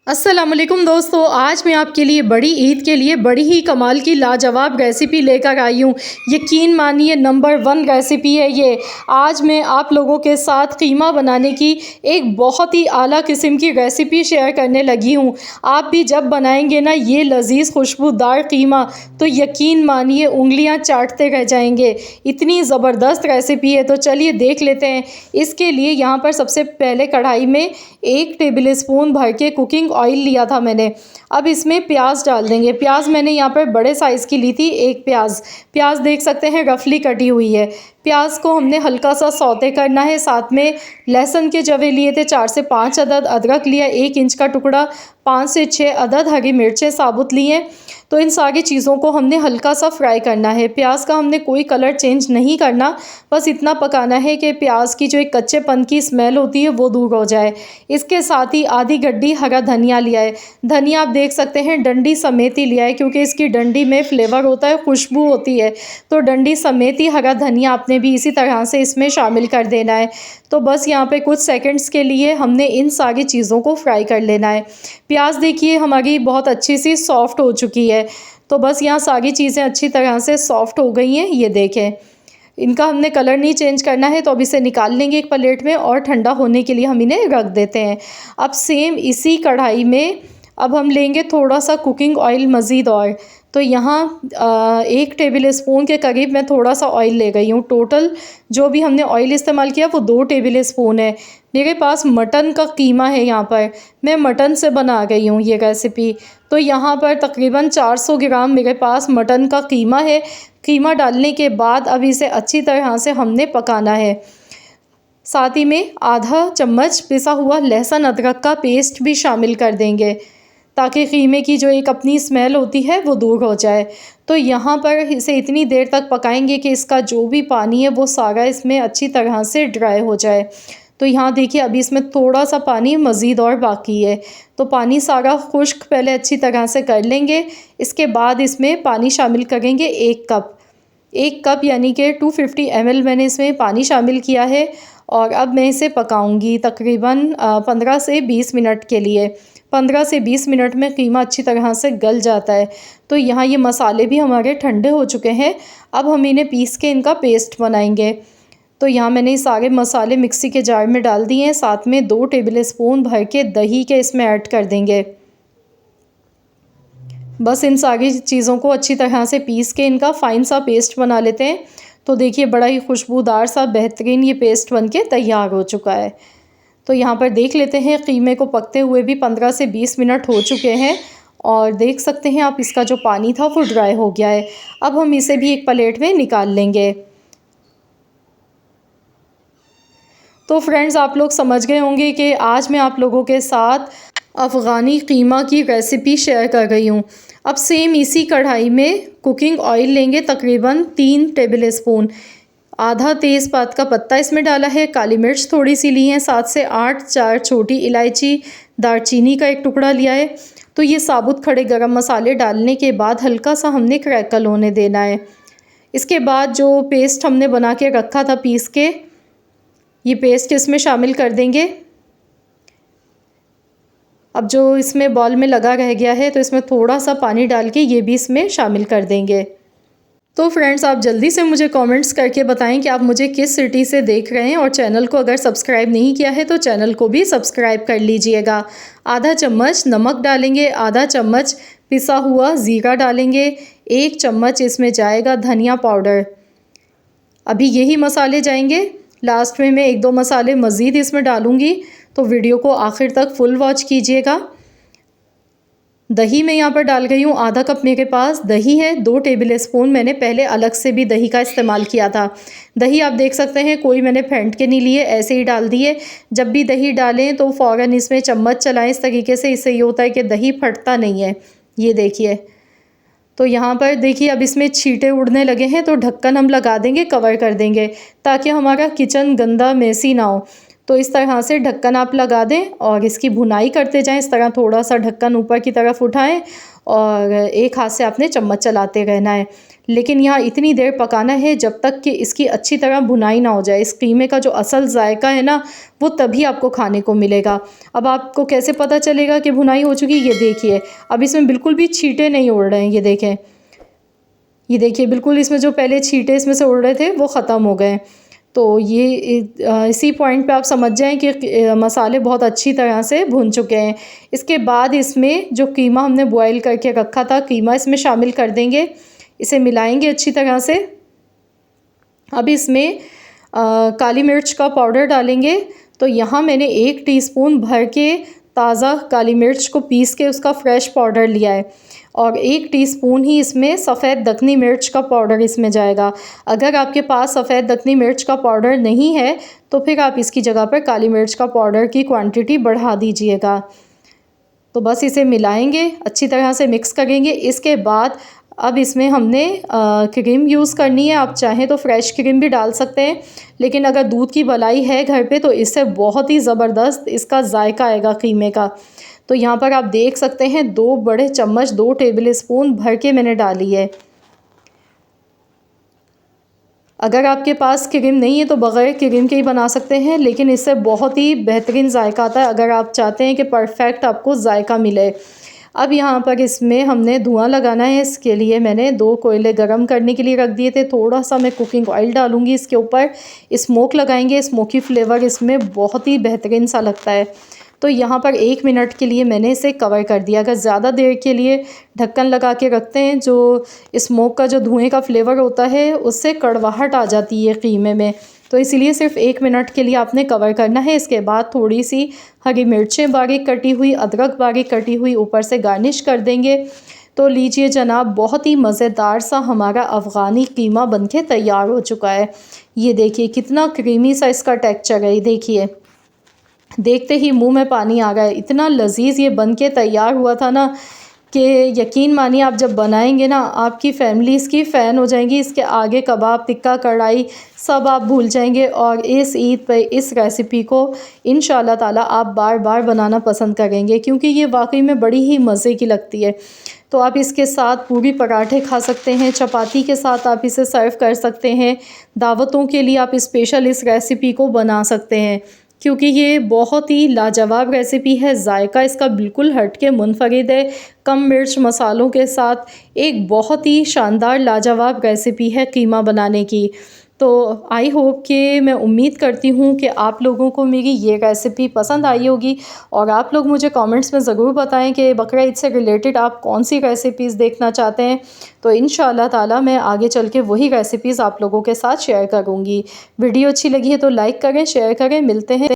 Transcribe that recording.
अस्सलामुअलैकुम दोस्तों, आज मैं आपके लिए बड़ी ईद के लिए बड़ी ही कमाल की लाजवाब रेसिपी लेकर आई हूँ। यकीन मानिए नंबर 1 रेसिपी है ये। आज मैं आप लोगों के साथ कीमा बनाने की एक बहुत ही आला किस्म की रेसिपी शेयर करने लगी हूँ। आप भी जब बनाएंगे ना ये लजीज खुशबूदार कीमा, तो यकीन मानिए उंगलियाँ चाटते रह जाएंगे। इतनी ज़बरदस्त रेसिपी है, तो चलिए देख लेते हैं। इसके लिए यहाँ पर सबसे पहले कढ़ाई में 1 टेबल स्पून भर के कुकिंग ऑयल लिया था मैंने। अब इसमें प्याज डाल देंगे। प्याज मैंने यहाँ पर बड़े साइज़ की ली थी, 1 प्याज देख सकते हैं रफली कटी हुई है। प्याज को हमने हल्का सा सौते करना है। साथ में लहसुन के जवे लिए थे 4 से 5 अदद, अदरक लिया 1 इंच का टुकड़ा, 5 से 6 अदद हरी मिर्चें साबुत ली हैं। तो इन सारी चीज़ों को हमने हल्का सा फ्राई करना है। प्याज का हमने कोई कलर चेंज नहीं करना, बस इतना पकाना है कि प्याज की जो एक कच्चेपन की स्मेल होती है वो दूर हो जाए। इसके साथ ही आधी गड्डी हरा धनिया लिया है। धनिया आप देख सकते हैं डंडी समेत ही लिया है, क्योंकि इसकी डंडी में फ्लेवर होता है, खुशबू होती है। तो डंडी समेत ही हरा धनिया आपने भी इसी तरह से इसमें शामिल कर देना है। तो बस यहाँ पे कुछ सेकंड्स के लिए हमने इन सारी चीज़ों को फ्राई कर लेना है। प्याज देखिए हमारी बहुत अच्छी सी सॉफ्ट हो चुकी है। तो बस यहाँ सारी चीज़ें अच्छी तरह से सॉफ्ट हो गई हैं, ये देखें। इनका हमने कलर नहीं चेंज करना है, तो अब इसे निकाल लेंगे एक प्लेट में और ठंडा होने के लिए हम इन्हें रख देते हैं। अब सेम इसी कढ़ाई में अब हम लेंगे थोड़ा सा कुकिंग ऑयल मज़ीद और। तो यहाँ 1 टेबल स्पून के करीब मैं थोड़ा सा ऑयल ले गई हूँ। टोटल जो भी हमने ऑयल इस्तेमाल किया वो 2 टेबल स्पून है। मेरे पास मटन का कीमा है, यहाँ पर मैं मटन से बना गई हूँ ये रेसिपी। तो यहाँ पर तकरीबन 400 ग्राम मेरे पास मटन का कीमा है। कीमा डालने के बाद अब इसे अच्छी तरह से हमने पकाना है। साथ ही में आधा चम्मच पिसा हुआ लहसुन अदरक का पेस्ट भी शामिल कर देंगे, ताकि कीमे की जो एक अपनी स्मेल होती है वो दूर हो जाए। तो यहाँ पर इसे इतनी देर तक पकाएंगे कि इसका जो भी पानी है वो सारा इसमें अच्छी तरह से ड्राई हो जाए। तो यहाँ देखिए अभी इसमें थोड़ा सा पानी मज़ीद और बाकी है। तो पानी सारा खुश्क पहले अच्छी तरह से कर लेंगे। इसके बाद इसमें पानी शामिल करेंगे 1 कप यानी कि 250 ml मैंने इसमें पानी शामिल किया है। और अब मैं इसे पकाऊंगी तकरीबन 15 से 20 मिनट के लिए। 15 से 20 मिनट में कीमा अच्छी तरह से गल जाता है। तो यहाँ ये मसाले भी हमारे ठंडे हो चुके हैं। अब हम इन्हें पीस के इनका पेस्ट बनाएंगे। तो यहाँ मैंने सारे मसाले मिक्सी के जार में डाल दिए हैं। साथ में 2 टेबल स्पून भर के दही के इसमें ऐड कर देंगे। बस इन सारी चीज़ों को अच्छी तरह से पीस के इनका फ़ाइन सा पेस्ट बना लेते हैं। तो देखिए बड़ा ही खुशबूदार सा बेहतरीन ये पेस्ट बनके तैयार हो चुका है। तो यहाँ पर देख लेते हैं कीमे को पकते हुए भी 15 से 20 मिनट हो चुके हैं। और देख सकते हैं आप इसका जो पानी था वो ड्राई हो गया है। अब हम इसे भी एक प्लेट में निकाल लेंगे। तो फ्रेंड्स आप लोग समझ गए होंगे कि आज मैं आप लोगों के साथ अफ़गानी कीमा की रेसिपी शेयर कर रही हूँ। अब सेम इसी कढ़ाई में कुकिंग ऑयल लेंगे तकरीबन 3 टेबल स्पून। आधा तेज़पात का पत्ता इसमें डाला है, काली मिर्च थोड़ी सी ली है, 7 से 8 4 छोटी इलायची, दालचीनी का 1 टुकड़ा लिया है। तो ये साबुत खड़े गरम मसाले डालने के बाद हल्का सा हमने क्रैकल होने देना है। इसके बाद जो पेस्ट हमने बना के रखा था पीस के, ये पेस्ट इसमें शामिल कर देंगे। अब जो इसमें बॉल में लगा रह गया है तो इसमें थोड़ा सा पानी डाल के ये भी इसमें शामिल कर देंगे। तो फ्रेंड्स आप जल्दी से मुझे कमेंट्स करके बताएं कि आप मुझे किस सिटी से देख रहे हैं, और चैनल को अगर सब्सक्राइब नहीं किया है तो चैनल को भी सब्सक्राइब कर लीजिएगा। आधा चम्मच नमक डालेंगे, आधा चम्मच पिसा हुआ ज़ीरा डालेंगे, 1 चम्मच इसमें जाएगा धनिया पाउडर। अभी यही मसाले जाएंगे। लास्ट में मैं 1-2 मसाले मज़ीद इसमें डालूँगी, तो वीडियो को आखिर तक फुल वॉच कीजिएगा। दही मैं यहाँ पर डाल गई हूँ, आधा कप मेरे पास दही है। 2 टेबल स्पून मैंने पहले अलग से भी दही का इस्तेमाल किया था। दही आप देख सकते हैं कोई मैंने फेंट के नहीं लिए, ऐसे ही डाल दिए। जब भी दही डालें तो फ़ौरन इसमें चम्मच चलाएं इस तरीके से, इससे ये होता है कि दही फटता नहीं है। ये देखिए, तो यहाँ पर देखिए अब इसमें छींटे उड़ने लगे हैं, तो ढक्कन हम लगा देंगे, कवर कर देंगे, ताकि हमारा किचन गंदा मेसी ना हो। तो इस तरह से ढक्कन आप लगा दें और इसकी भुनाई करते जाएं। इस तरह थोड़ा सा ढक्कन ऊपर की तरफ उठाएं और एक हाथ से आपने चम्मच चलाते रहना है। लेकिन यहाँ इतनी देर पकाना है जब तक कि इसकी अच्छी तरह भुनाई ना हो जाए। इस कीमे का जो असल जायका है ना, वो तभी आपको खाने को मिलेगा। अब आपको कैसे पता चलेगा कि भुनाई हो चुकी है? ये देखिए, अब इसमें बिल्कुल भी छींटे नहीं उड़ रहे हैं। ये देखें, ये देखिए, बिल्कुल इसमें जो पहले छींटे इसमें से उड़ रहे थे वो ख़त्म हो गए। तो ये इसी पॉइंट पे आप समझ जाएं कि मसाले बहुत अच्छी तरह से भुन चुके हैं। इसके बाद इसमें जो कीमा हमने बॉयल करके रखा था, कीमा इसमें शामिल कर देंगे। इसे मिलाएंगे अच्छी तरह से। अब इसमें काली मिर्च का पाउडर डालेंगे। तो यहाँ मैंने 1 टीस्पून भर के ताज़ा काली मिर्च को पीस के उसका फ्रेश पाउडर लिया है, और 1 टीस्पून ही इसमें सफ़ेद दक्कनी मिर्च का पाउडर इसमें जाएगा। अगर आपके पास सफ़ेद दक्कनी मिर्च का पाउडर नहीं है तो फिर आप इसकी जगह पर काली मिर्च का पाउडर की क्वांटिटी बढ़ा दीजिएगा। तो बस इसे मिलाएंगे, अच्छी तरह से मिक्स करेंगे। इसके बाद अब इसमें हमने क्रीम यूज़ करनी है। आप चाहें तो फ्रेश क्रीम भी डाल सकते हैं, लेकिन अगर दूध की मलाई है घर पे तो इससे बहुत ही ज़बरदस्त इसका जायका आएगा कीमे का। तो यहाँ पर आप देख सकते हैं 2 बड़े चम्मच 2 टेबल स्पून भर के मैंने डाली है। अगर आपके पास क्रीम नहीं है तो बग़ैर क्रीम के ही बना सकते हैं, लेकिन इससे बहुत ही बेहतरीन जायका आता है अगर आप चाहते हैं कि परफेक्ट आपको जायका मिले। अब यहाँ पर इसमें हमने धुआं लगाना है। इसके लिए मैंने 2 कोयले गरम करने के लिए रख दिए थे। थोड़ा सा मैं कुकिंग ऑयल डालूँगी इसके ऊपर, स्मोक लगाएंगे। स्मोकी फ्लेवर इसमें बहुत ही बेहतरीन सा लगता है। तो यहाँ पर 1 मिनट के लिए मैंने इसे कवर कर दिया। अगर ज़्यादा देर के लिए ढक्कन लगा के रखते हैं, जो स्मोक का जो धुएँ का फ्लेवर होता है उससे कड़वाहट आ जाती है कीमे में। तो इसीलिए सिर्फ 1 मिनट के लिए आपने कवर करना है। इसके बाद थोड़ी सी हरी मिर्चें बारीक कटी हुई, अदरक बारीक कटी हुई ऊपर से गार्निश कर देंगे। तो लीजिए जनाब, बहुत ही मज़ेदार सा हमारा अफ़गानी कीमा बनके तैयार हो चुका है। ये देखिए कितना क्रीमी सा इसका टेक्सचर है। ये देखिए, देखते ही मुंह में पानी आ गया। इतना लजीज ये बनके तैयार हुआ था ना कि यकीन मानिए आप जब बनाएंगे ना, आपकी फैमिली इसकी फ़ैन हो जाएंगी। इसके आगे कबाब, टिक्का, कढ़ाई सब आप भूल जाएंगे। और इस ईद पे इस रेसिपी को इंशाल्लाह ताला आप बार बार बनाना पसंद करेंगे, क्योंकि ये वाकई में बड़ी ही मज़े की लगती है। तो आप इसके साथ पूरी पराठे खा सकते हैं, चपाती के साथ आप इसे सर्व कर सकते हैं। दावतों के लिए आप स्पेशल इस रेसिपी को बना सकते हैं, क्योंकि ये बहुत ही लाजवाब रेसिपी है। जायका इसका बिल्कुल हट के मुनफरिद है। कम मिर्च मसालों के साथ एक बहुत ही शानदार लाजवाब रेसिपी है कीमा बनाने की। तो आई होप कि मैं उम्मीद करती हूँ कि आप लोगों को मेरी ये रेसिपी पसंद आई होगी, और आप लोग मुझे कमेंट्स में ज़रूर बताएं कि बकरा ईद से रिलेटेड आप कौन सी रेसिपीज़ देखना चाहते हैं। तो इंशाअल्लाह ताला मैं आगे चल के वही रेसिपीज़ आप लोगों के साथ शेयर करूँगी। वीडियो अच्छी लगी है तो लाइक करें, शेयर करें। मिलते हैं